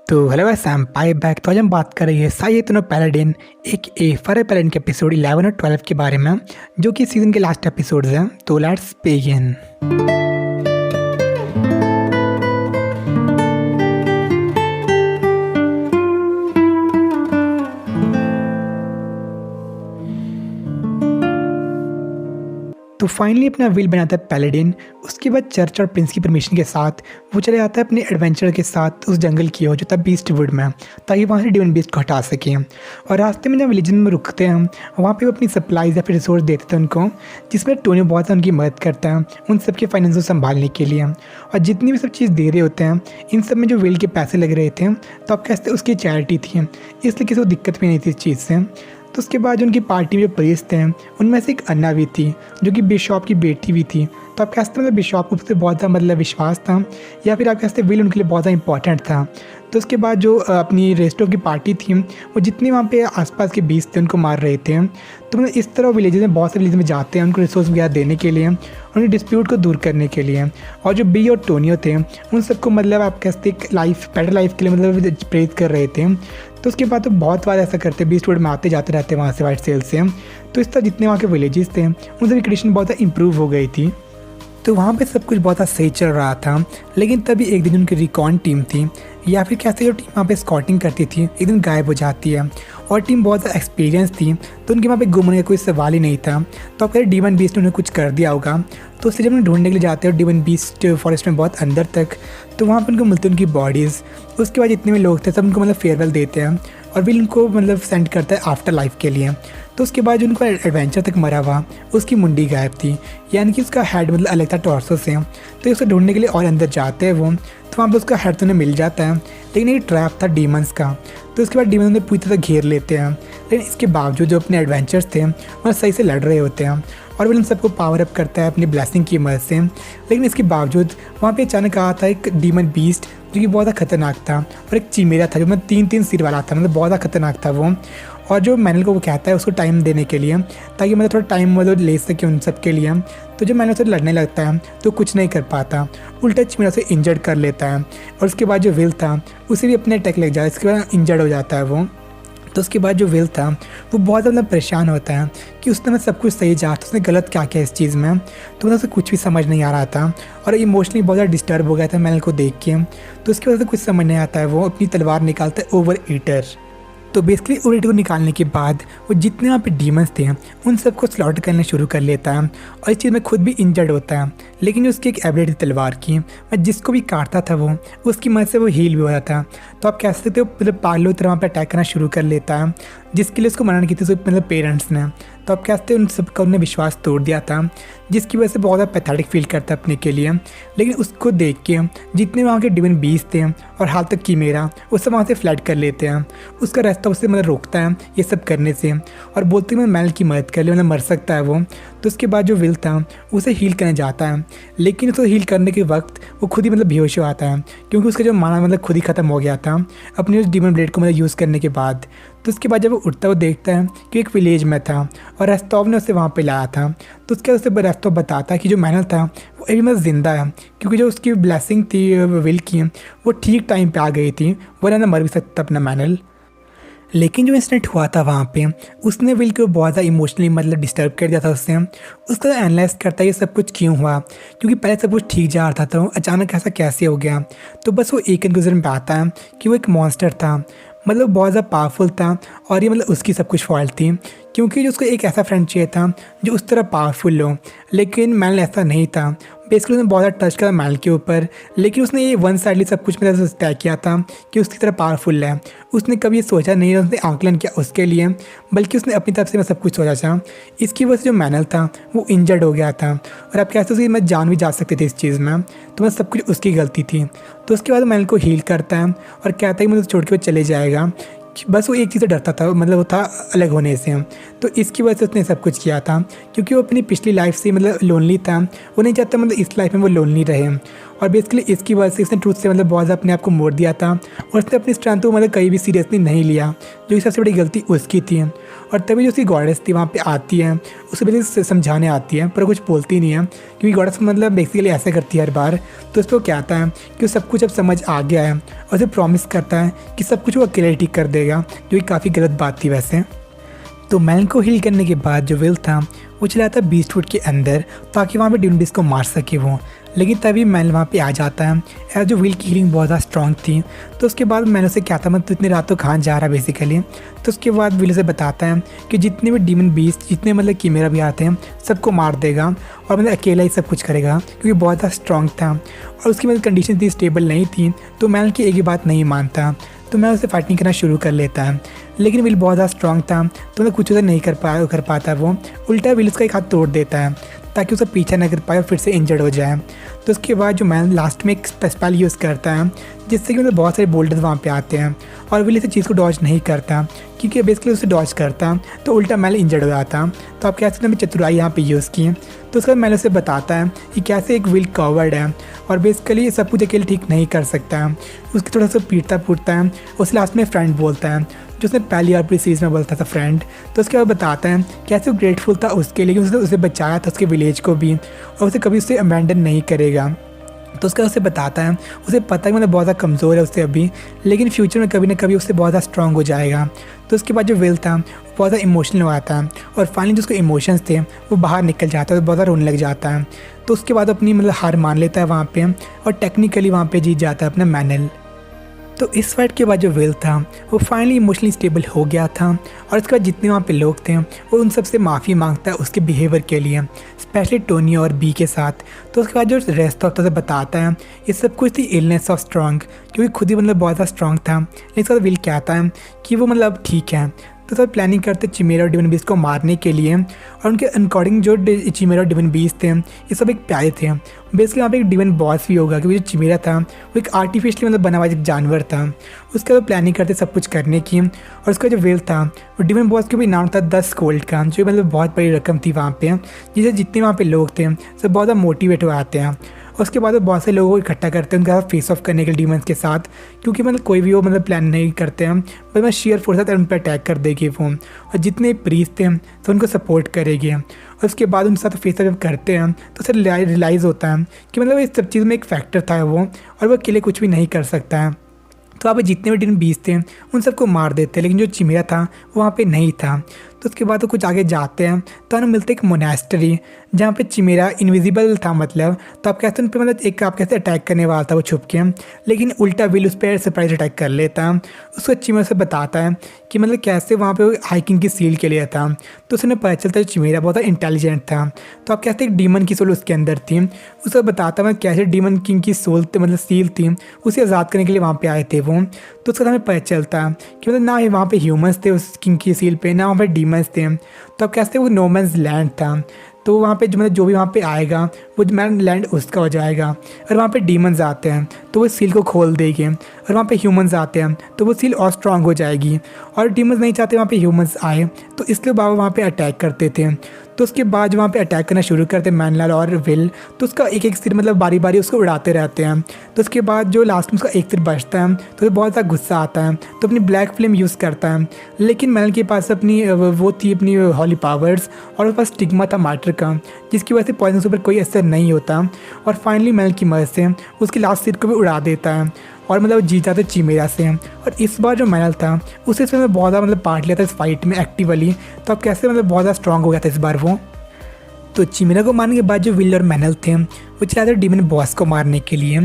तो hello guys, I am pi back. तो आज हम बात कर रही है साइयेतनो पैलाडिन एक फरे पैलाडिन के एपिसोड 11 और 12 के बारे में, जो कि सीजन के लास्ट एपिसोड्स हैं। तो लेट्स बिगिन। तो फाइनली अपना व्हील बनाता है पैलाडिन। उसके बाद चर्च और प्रिंस की परमिशन के साथ वो चले जाता है अपने एडवेंचर के साथ उस जंगल की ओर जो था बीस्ट वुड में, ताकि वहाँ से डिवन बीस्ट को हटा सकें। और रास्ते में जब विलेजन में रुकते हैं वहाँ पे वो अपनी सप्लाईज या फिर रिसोर्स देते थे उनको, जिसमें टोनी बहुत उनकी मदद करता है उन सब के फाइनेंस को संभालने के लिए। और जितनी भी सब चीज़ दे रहे होते हैं, इन सब में जो व्हील के पैसे लग रहे थे तो आप कहते उसकी चैरिटी थी, इसलिए किसी को दिक्कत भी नहीं थी इस चीज़ से। तो उसके बाद जो उनकी पार्टी में जो प्रीस्ट थे उनमें से एक अन्ना भी थी, जो कि बिशॉप की बेटी भी थी। तो आप कहते मतलब बिशॉप को उससे बहुत ज़्यादा मतलब विश्वास था, या फिर आप कहते विल उनके लिए बहुत ज़्यादा इंपॉर्टेंट था। तो उसके बाद जो अपनी रेस्टो की पार्टी थी वो जितने वहाँ पे आसपास के बीच थे उनको मार रहे थे। तो मतलब इस तरह विलेजेस में बहुत से विलेज में जाते हैं उनको रिसोर्स वगैरह देने के लिए, उनके डिस्प्यूट को दूर करने के लिए। और जो बी और टोनियो थे उन सबको मतलब आप कहते एक बेटर लाइफ के लिए मतलब प्रेरित कर रहे थे। तो उसके बाद तो बहुत बार ऐसा करते बीस्ट वर्ल्ड में आते जाते रहते वहाँ से वाइट सेल से। तो इस तरह जितने वहाँ के विलेजेस थे उन सभी कंडीशन बहुत ज़्यादा इंप्रूव हो गई थी। तो वहाँ पे सब कुछ बहुत ज़्यादा सही चल रहा था। लेकिन तभी एक दिन उनकी रिकॉन टीम थी, या फिर कैसे जो टीम वहाँ पे स्कॉटिंग करती थी एक दिन गायब हो जाती है। और टीम बहुत ज़्यादा एक्सपीरियंस थी तो उनके वहाँ पे गुम होने का कोई सवाल ही नहीं था। तो आप कह रहे डिवन बीस्ट ने उन्हें कुछ कर दिया होगा। तो उससे जब उन्हें ढूंढने के लिए जाते हैं डिवन बीस्ट फॉरेस्ट में बहुत अंदर तक, तो वहाँ पर उनको मिलती है उनकी बॉडीज़। उसके बाद जितने भी लोग थे सब उनको मतलब फेयरवेल देते हैं और विल उनको मतलब सेंड करता है आफ्टर लाइफ के लिए। तो उसके बाद जो उनको एडवेंचर तक मरा हुआ उसकी मुंडी गायब थी, यानी कि उसका हेड मतलब अलग था टॉर्सो से। तो उसे ढूंढने के लिए और अंदर जाते हैं वो, तो वहाँ पर उसका हेड तो उन्हें मिल जाता है, लेकिन एक ट्रैप था डीमंस का। तो उसके बाद डीमंस उन्हें पूरी तरह घेर लेते हैं। लेकिन इसके बावजूद जो अपने एडवेंचर्स थे वह सही से लड़ रहे होते हैं और विल उन सबको पावर अप करता है अपनी ब्लेसिंग की मदद से। लेकिन इसके बावजूद वहाँ पे अचानक आया था एक डीमन बीस्ट जो कि बहुत ज़्यादा खतरनाक था, और एक चीमेरा था जो मतलब 3-3 सिर वाला था, मतलब बहुत ज़्यादा खतरनाक था वो। और जो मैनल को वो कहता है उसको टाइम देने के लिए, ताकि मतलब थोड़ा टाइम मतलब ले सके उन सब के लिए। तो जब मैनल से लड़ने लगता है तो कुछ नहीं कर पाता, उल्टा चीमेरा से इंजर्ड कर लेता है। और उसके बाद जो विल था उसे भी अपने अटैक लग जाता है, इसके बाद इंजर्ड हो जाता है वो। तो उसके बाद जो विल था वो बहुत ज़्यादा परेशान होता है कि उसने मतलब सब कुछ सही जा तो उसने गलत क्या किया इस चीज़ में। तो मतलब उसे कुछ भी समझ नहीं आ रहा था और इमोशनली बहुत ज़्यादा डिस्टर्ब हो गया था मैनल को देख के। तो उसकी वजह से कुछ समझ नहीं आता है, वो अपनी तलवार निकालता है ओवर ईटर। तो बेसिकली ओवर को निकालने के बाद वो जितने वहाँ पे डीमंस थे उन सबको स्लॉट करना शुरू कर लेता है, और इस चीज़ में खुद भी इंजर्ड होता है। लेकिन उसकी एक एबिलिटी तलवार की, मैं जिसको भी काटता था वो उसकी मदद से वो हील भी हो जाता है। तो आप कह सकते हो मतलब पागलों तरह वहाँ पे अटैक करना शुरू कर लेता है, जिसके लिए उसको मना की थी मतलब पेरेंट्स ने। तो आप कहते हैं उन सबका उन्होंने विश्वास तोड़ दिया था, जिसकी वजह से बहुत ज़्यादा पैथेटिक फील करता है अपने के लिए। लेकिन उसको देख के जितने वहाँ के डिवन बीस्ट थे और हाल तक कीमेरा वो सब वहाँ से फ्लैट कर लेते हैं। उसका रास्ता उससे मतलब रोकता है ये सब करने से, और बोलते हैं मैं मैनल की मदद कर ले, मतलब मर सकता है वो। तो उसके बाद जो विल था उसे हील करने जाता है, लेकिन उसे हील करने के वक्त वो खुद ही मतलब बेहोश हो आता है, क्योंकि उसका जो माना मतलब खुद ही ख़त्म हो गया था अपने उस डिमन ब्लेड को मतलब यूज़ करने के बाद। तो उसके बाद जब वो उठता है वो देखता है कि एक विलेज में था और रेस्तोव ने उसे वहाँ पे लाया था। तो उसके बाद उसे रेस्तोव बताता है कि जो मैनल था वो अभी मतलब ज़िंदा है, क्योंकि जो उसकी ब्लेसिंग थी विल की वो ठीक टाइम पे आ गई थी, वरना मर भी सकता अपना मैनल। लेकिन जो इंसिडेंट हुआ था वहाँ पे उसने विल को बहुत ज़्यादा इमोशनली मतलब डिस्टर्ब कर दिया था उससे। उसका एनालाइज करता है ये सब कुछ क्यों हुआ, क्योंकि पहले सब कुछ ठीक जा रहा था तो अचानक ऐसा कैसे हो गया। तो बस वो एक कंक्लूजन में आता है कि वो एक मॉन्स्टर था, मतलब बहुत ज़्यादा पावरफुल था, और ये मतलब उसकी सब कुछ फॉल्ट थी, क्योंकि जो उसको एक ऐसा फ्रेंड चाहिए था जो उस तरह पावरफुल हो। लेकिन मैनल ऐसा नहीं था। बेसिकली उसने बहुत ज़्यादा टच करा मैनल के ऊपर, लेकिन उसने ये वन साइडली सब कुछ मेरा तय किया था कि उसकी तरह पावरफुल है। उसने कभी ये सोचा नहीं, उसने आंकलन किया उसके लिए, बल्कि उसने अपनी तरफ से मैं सब कुछ सोचा था। इसकी वजह से जो मैनल था वो इंजर्ड हो गया था, और आप कहते हो कि मैं जान भी जा सकते थे इस चीज़ में, तो मैं सब कुछ उसकी गलती थी। तो उसके बाद मैनल को हील करता है और कहता है कि मुझे छोड़ के वो चले जाएगा। बस वो एक चीज़ से डरता था, मतलब वो था अलग होने से। तो इसकी वजह से उसने सब कुछ किया था, क्योंकि वो अपनी पिछली लाइफ से मतलब लोनली था, वो नहीं चाहता मतलब इस लाइफ में वो लोनली रहे। और बेसिकली इसकी वजह से इसने ट्रूथ से मतलब बहुत ज़्यादा अपने आप को मोड़ दिया था, और उसने अपनी स्ट्रेंथ को मतलब कहीं भी सीरियसली नहीं लिया, जो सबसे बड़ी गलती उसकी थी। और तभी जो उसकी गॉडेस थी वहाँ पे आती है, उसे बेसिकली समझाने आती है, पर कुछ बोलती नहीं है क्योंकि गॉडेस मतलब बेसिकली ऐसे करती है हर बार। तो उसको कहता है कि वो सब कुछ अब समझ आ गया है और उसे प्रॉमिस करता है कि सब कुछ वो अकेले ठीक कर देगा, जो कि काफ़ी गलत बात थी वैसे। तो मैन को हील करने के बाद जो विल था वो चला जाता है बीस्टवुड के अंदर ताकि वहाँ पे ड्यून बीस्ट को मार सके वो। लेकिन तभी मैन वहाँ पे आ जाता है। एज जो विल की हीलिंग बहुत ज़्यादा स्ट्रॉन्ग थी, तो उसके बाद मैन उसे कहता मैं तो इतनी रात तो कहाँ जा रहा बेसिकली। तो उसके बाद विल उसे बताता है कि जितने भी डीमन बीस्ट जितने मतलब कीमेरा भी आते हैं सबको मार देगा और मतलब अकेला ही सब कुछ करेगा क्योंकि बहुत ज़्यादा स्ट्रॉन्ग था और उसकी मतलब कंडीशन इतनी स्टेबल नहीं थी। तो मैन की एक ही बात नहीं मानता, तो मैं उसे फाइटिंग करना शुरू कर लेता है। लेकिन विल बहुत ज़्यादा स्ट्रॉन्ग था तो मतलब कुछ उसे नहीं कर पाता वो। उल्टा विल उसका एक हाथ तोड़ देता है ताकि उसे पीछा न कर पाए और फिर से इंजर्ड हो जाए। तो उसके बाद जो मैन लास्ट में एक स्पेल यूज़ करता है जिससे कि मतलब बहुत सारे बोल्डर्स वहाँ पे आते हैं और विल इस चीज़ को डॉज नहीं करता क्योंकि बेसिकली उसे डॉज करता तो उल्टा मैन इंजर्ड हो जाता। तो आप कह सकते हैं चतुराई यहाँ पे यूज़ की। तो उसके बाद मैन उसे बताता है कि कैसे एक विल कवर्ड है और बेसिकली सब कुछ अकेले ठीक नहीं कर सकता है। उसकी थोड़ा सा पीटता फूटता है, उसे लास्ट में फ्रेंड बोलता है जो उसने पहली और पूरी सीरीज में बोलता था फ्रेंड। तो उसके बाद बताता है कैसे वो ग्रेटफुल था उसके लिए, उसने उसे बचाया था उसके विलेज को भी और उसे कभी उससे अबैंडन नहीं करेगा। तो उसका उसे बताता है उसे पता है मतलब बहुत ज़्यादा कमज़ोर है उससे अभी, लेकिन फ्यूचर में कभी ना कभी उससे बहुत ज़्यादा स्ट्रॉन्ग हो जाएगा। तो उसके बाद जो विल था वो बहुत ज़्यादा इमोशनल हो आता है और फाइनली जो उसके इमोशंस थे वो बाहर निकल जाता है, तो बहुत ज़्यादा रोने लग जाता है। तो उसके बाद अपनी मतलब हार मान लेता है वहाँ पे और टेक्निकली वहाँ पे जीत जाता है अपना मैनल। तो इस फाइट के बाद जो विल था वो फाइनली इमोशनली स्टेबल हो गया था और इसके बाद जितने वहाँ पे लोग थे वो उन सबसे माफ़ी मांगता है उसके बिहेवियर के लिए, स्पेशली टोनी और बी के साथ। तो उसके बाद जो रेस्ट ऑफ से बताता है ये सब कुछ थी इलनेस ऑफ स्ट्रॉन्ग, क्योंकि खुद ही मतलब बहुत ज़्यादा स्ट्रॉन्ग था। लेकिन इसके बाद विल कहता है कि वो मतलब ठीक है। तो सब प्लानिंग करते चिमेरा और डिवन बीस्ट को मारने के लिए और उनके अकॉर्डिंग जो चिमेरा और डिवन बीस्ट थे ये सब एक प्यारे थे। बेसिकली वहाँ पे एक डिवन बॉस भी होगा क्योंकि जो चिमेरा था वो एक आर्टिफिशियली मतलब बना हुआ एक जानवर था। उसके बाद प्लानिंग करते सब कुछ करने की और उसका जो वेल था वो डिवन बॉस के भी नाम था 10 गोल्ड का, जो मतलब बहुत बड़ी रकम थी वहाँ पे, जिससे जितने वहाँ पे लोग थे सब बहुत ज़्यादा मोटिवेट हो आते हैं। उसके बाद वो बहुत से लोगों को इकट्ठा करते हैं उनका फेस ऑफ करने के लिए डीमंस के साथ, क्योंकि मतलब कोई भी वो मतलब प्लान नहीं करते हैं, बस मैं शेयर फोर्स उन पर अटैक कर देगी वो और जितने प्रीस्ट थे तो उनको सपोर्ट करेगी। और उसके बाद उनके साथ फेस ऑफ करते हैं तो उसे रियलाइज़ होता है कि मतलब इस सब चीज़ में एक फैक्टर था वो और वो अकेले कुछ भी नहीं कर सकता है। तो वहाँ पे जितने भी डिन बीस थे उन सबको मार देते, लेकिन जो चिमेरा था वो वहाँ पे नहीं था। तो उसके बाद वो कुछ आगे जाते हैं तो हमें मिलते एक मोनेस्ट्री जहाँ पे चिमेरा इनविजिबल था, मतलब तो आप कहते हैं उन पर मतलब एक आप कहते अटैक करने वाला था वो छुप के, लेकिन उल्टा विल उस पर सरप्राइज अटैक कर लेता। उसको चिमेरा से बताता है कि मतलब कैसे वहाँ पे हाइकिंग की सील के लिए था। तो उसने पता चलता है चिमेरा बहुत इंटेलिजेंट था। तो आप कहते एक डीमन की सोल उसके अंदर थी। उसको बताता मैं कैसे डीमन किंग की सोल मतलब सील थी उसे आज़ाद करने के लिए वहाँ पे आए थे वो। तो उसका हमें पता चलता है कि मतलब ना ही वहाँ पे ह्यूमंस थे उस किंग की सील पे, ना वहाँ पे डीमंस थे। तो आप कैसे वो नोमैन्स लैंड था, तो वहाँ पे जो मतलब जो भी वहाँ पे आएगा वो मैन लैंड उसका हो जाएगा। और वहाँ पे डीमंस आते हैं तो वो सील को खोल देंगे, और वहाँ पे ह्यूमंस आते हैं तो वो सील और स्ट्रांग हो जाएगी। और डीमंस नहीं चाहते वहाँ पे ह्यूमंस आए, तो इसलिए बाबा वहाँ पे अटैक करते थे। तो उसके बाद वहाँ पे अटैक करना शुरू करते मैनलाल और विल, तो उसका एक एक सिर मतलब बारी बारी उसको उड़ाते रहते हैं। तो उसके बाद जो लास्ट में उसका एक सिर बचता है तो उसे बहुत ज़्यादा गुस्सा आता है, तो अपनी ब्लैक फ्लेम यूज़ करता है। लेकिन मैनल के पास अपनी वो थी अपनी हॉली पावर्स और उसके पास स्टिग्मा था मार्टर का, जिसकी वजह से पॉइजन के ऊपर कोई असर नहीं होता। और फाइनली मैनल की मदद से उसके लास्ट सिर को भी उड़ा देता है और मतलब जीत जाते चिमेरा से। और इस बार जो मैनल था उसे इसमें बहुत ज़्यादा मतलब पार्ट लिया था इस फाइट में एक्टिवली, तो अब कैसे मतलब बहुत ज़्यादा स्ट्रॉन्ग हो गया था इस बार वो। तो चिमेरा को मारने के बाद जो विल और मैनल थे वो चले थे डीमन बॉस को मारने के लिए,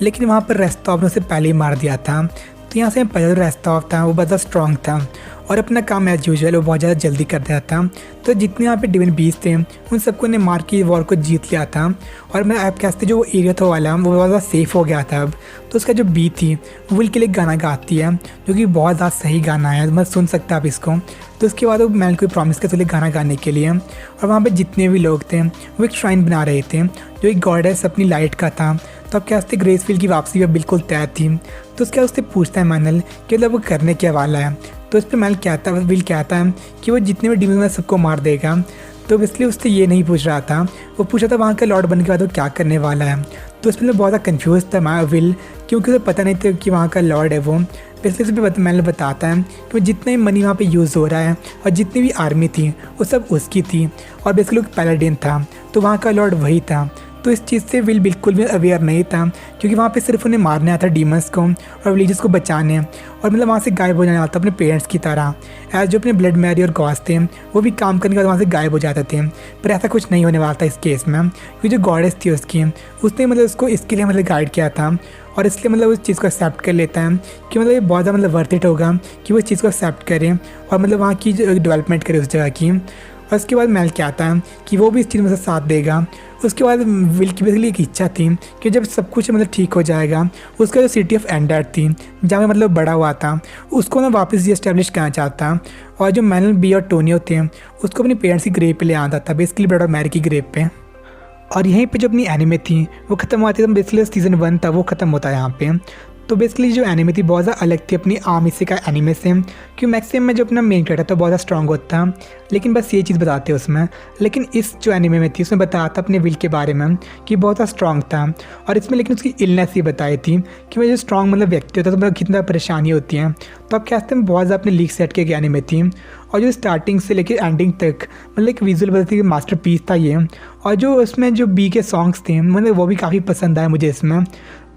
लेकिन वहाँ पर रेस्टॉफ ने उसे पहले ही मार दिया था। तो यहाँ से पहले रेस्टॉफ था वो बहुत ज़्यादा स्ट्रॉन्ग था और अपना काम एज यूजुअल वो बहुत ज़्यादा जल्दी कर दिया था। तो जितने यहाँ पे डिवन बीस थे उन सबको ने मार के वॉर को जीत लिया था। और मैं आप कहते जो एरिया था वाला वो बहुत ज़्यादा सेफ हो गया था अब। तो उसका जो बी थी वो विल के लिए गाना गाती है, जो कि बहुत ज़्यादा सही गाना है, मैं सुन सकता आप इसको। तो उसके बाद वो मैन को प्रॉमिस करते लिए गाना गाने के लिए, और वहाँ पर जितने भी लोग थे वो एक श्राइन बना रहे थे जो एक गॉडेस अपनी लाइट का था। तो अब क्या हंसते ग्रेसफील्ड की वापसी भी बिल्कुल तय थी। तो उसके बाद उससे पूछता है मैनल कि मतलब वो करने क्या वाला है। तो उस पर मैनल कहता है विल कहता है कि वो जितने भी डीमन में सबको मार देगा, तो बेसिकली उससे ये नहीं पूछ रहा था, वो पूछ रहा था वहाँ का लॉर्ड बनने के बाद वो क्या करने वाला है। तो उसमें मतलब बहुत ज़्यादा कन्फ्यूज़ था मैं विल, क्योंकि उसे पता नहीं था कि वहाँ का लॉर्ड है वो। बेसिकली उसमें मैंने बताता है कि जितना भी मनी वहाँ पे यूज़ हो रहा है और जितनी भी आर्मी थी वो सब उसकी थी, और बेसिकली एक पैलेडिन था तो वहाँ का लॉर्ड वही था। तो इस चीज़ से विल बिल्कुल भी अवेयर नहीं था, क्योंकि वहाँ पे सिर्फ उन्हें मारने आता डीमंस को और विलेजेस को बचाने, और मतलब वहाँ से गायब हो जाने वाला था अपने पेरेंट्स की तरह। एज जो अपने ब्लड मैरी और गॉस थे वो भी काम करने के बाद वहाँ से गायब हो जाते थे, पर ऐसा कुछ नहीं होने वाला था इस केस में, क्योंकि जो गॉडेस थी उसकी उसने मतलब उसको इसके लिए मतलब गाइड किया था, और इसलिए मतलब उस चीज़ को एक्सेप्ट कर लेता है कि मतलब ये बहुत ज़्यादा मतलब वर्थ इट होगा कि वो इस चीज़ को एक्सेप्ट करे और मतलब वहाँ की जो डेवलपमेंट करे उस जगह की। और उसके बाद मेल क्या आता है कि वो भी इस चीज़ में साथ देगा। उसके बाद विल की बेसिकली एक इच्छा थी कि जब सब कुछ मतलब ठीक हो जाएगा, उसका जो सिटी ऑफ एंडर थी जहाँ में मतलब बड़ा हुआ था उसको ना वापस रीएस्टैब्लिश करना चाहता, और जो मैनल बी और टोनियो थे उसको अपने पेरेंट्स की ग्रेव पे ले आता था, बेसिकली ब्लड और मैरी की ग्रेव पे। और यहीं पे जो अपनी एनिमे थी वो ख़त्म हुआ था, बेसिकली सीज़न 1 था वो ख़त्म होता है यहाँ पे। तो बेसिकली जो एनिमे थी बहुत ज़्यादा अलग थी अपनी आम इसे का एनिमे से, क्योंकि मैक्सिमम में जो अपना मेन कैरेक्टर था बहुत ज़्यादा स्ट्रॉन्ग होता था, लेकिन बस ये चीज़ बताते उसमें। लेकिन इस जो एनिमे में थी उसमें बताया था अपने विल के बारे में कि बहुत ज़्यादा स्ट्रॉन्ग था, और इसमें लेकिन उसकी इलनेस ही बताई थी कि वह जो स्ट्रॉन्ग मतलब व्यक्ति होता है तो मतलब कितना परेशानी होती है। तो आप क्या में बहुत ज़्यादा अपने लीक सेट के एनिमे थी, और जो स्टार्टिंग से लेकर एंडिंग तक मतलब एक विजुअल बताती कि मास्टर पीस था ये। और जो उसमें जो बी के सॉन्ग्स थे मतलब वो भी काफ़ी पसंद आए मुझे इसमें।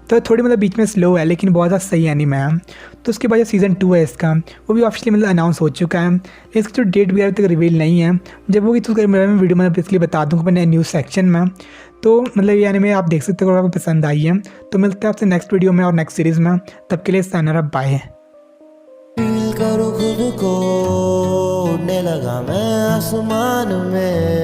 तो थोड़ी मतलब बीच में स्लो है लेकिन बहुत ज़्यादा सही एनीमे है। तो उसके बाद जो सीज़न 2 है इसका वो भी ऑफिशियली मतलब अनाउंस हो चुका है। इसकी जो डेट भी अभी तक रिवील नहीं है, जब वो तो मैं वीडियो में इसलिए बता दूँगा मैंने न्यूज़ सेक्शन में। तो मतलब ये एनीमे आप देख सकते हो अगर आपको पसंद आई है। तो मिलते हैं आपसे नेक्स्ट वीडियो में और नेक्स्ट सीरीज़ में, तब के लिए सायनारा, बाय। फील करूँ खुद को, उड़ने लगा मैं आसमान में।